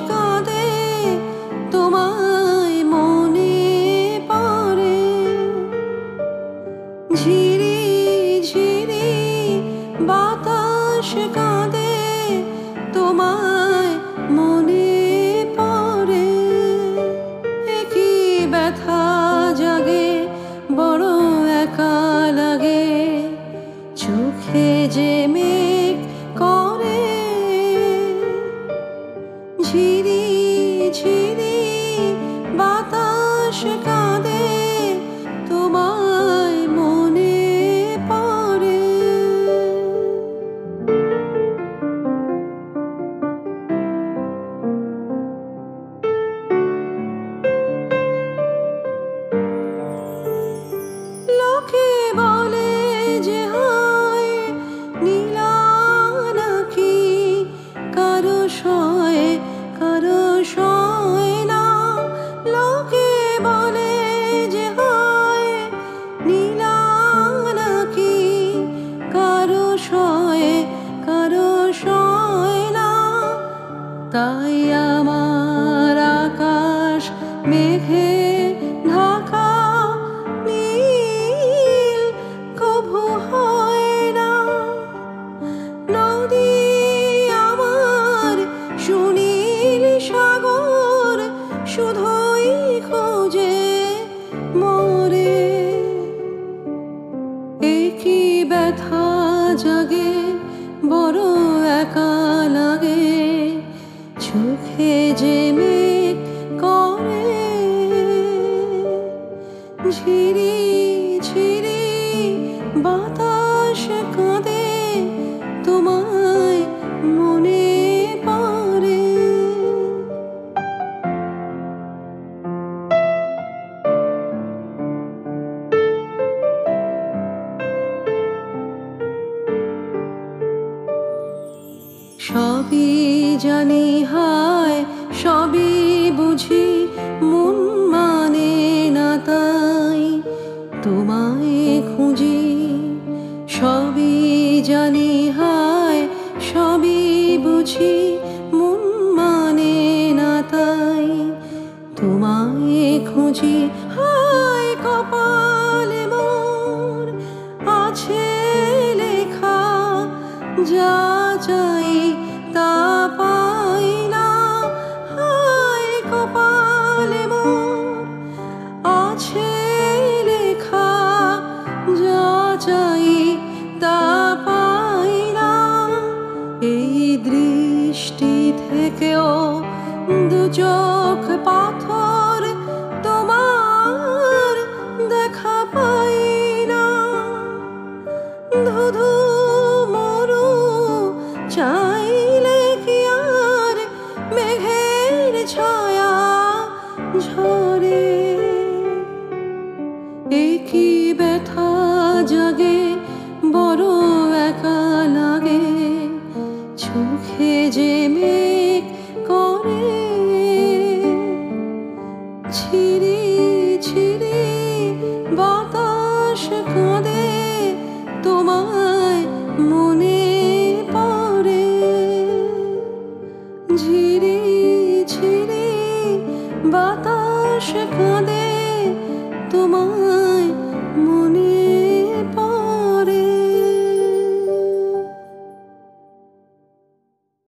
কাঁদে তোমায় মনে পড়ে। ঝিরি ঝিরি বাতাস কাঁদে তোমায় মনে পড়ে। একই ব্যথা জাগে বড় একা লাগে, চোখে যে মেঘ করে। ঝিরি ঝিরি বাতাস কাঁদে তোমায় মনে পড়ে। লোকে বলে যে হয় নীলা নাকি, কারো সয় কারো সয় না। লোকে বলে যে হয় নীলা নাকি, কারো সয় কারো সয় না। তাই আমার আকাশ মেঘে ঢাকা, নীল কভু হয় না। নদী আমার সুনীল সাগর, শুধুই খোঁজে মরে। একই ব্যথা জাগে বড় একা লাগে, চোখে যে মেঘ করে। ঝিরি ঝিরি বাতাস কাঁদে তোমায় মনে পড়ে। সবই জানি হায় সবই বুঝি, মন মানে না তাই তোমায় খুঁজি। সবই জানি হায় সবই বুঝি, মন মানে না তাই তোমায় খুঁজি। হায় কপালে মোর আছে লেখা, যা চাই তা পাই না। হায় কপালে মোর আছে লেখা, যা চাই তা পাই না। এই দৃষ্টি থেকেও দু চোখ পাথর, তোমার দেখা পাই না। ধুধু মরু চাইলে কি আর মেঘের ছায়া ঝরে। একই ব্যথা জাগে বড় একা লাগে, চোখে যে মেঘ করে। ঝিরি ঝিরি বাতাস কাঁদে তোমায় মনে পড়ে। ঝিরি ঝিরি বাতাস কাঁদে তোমায়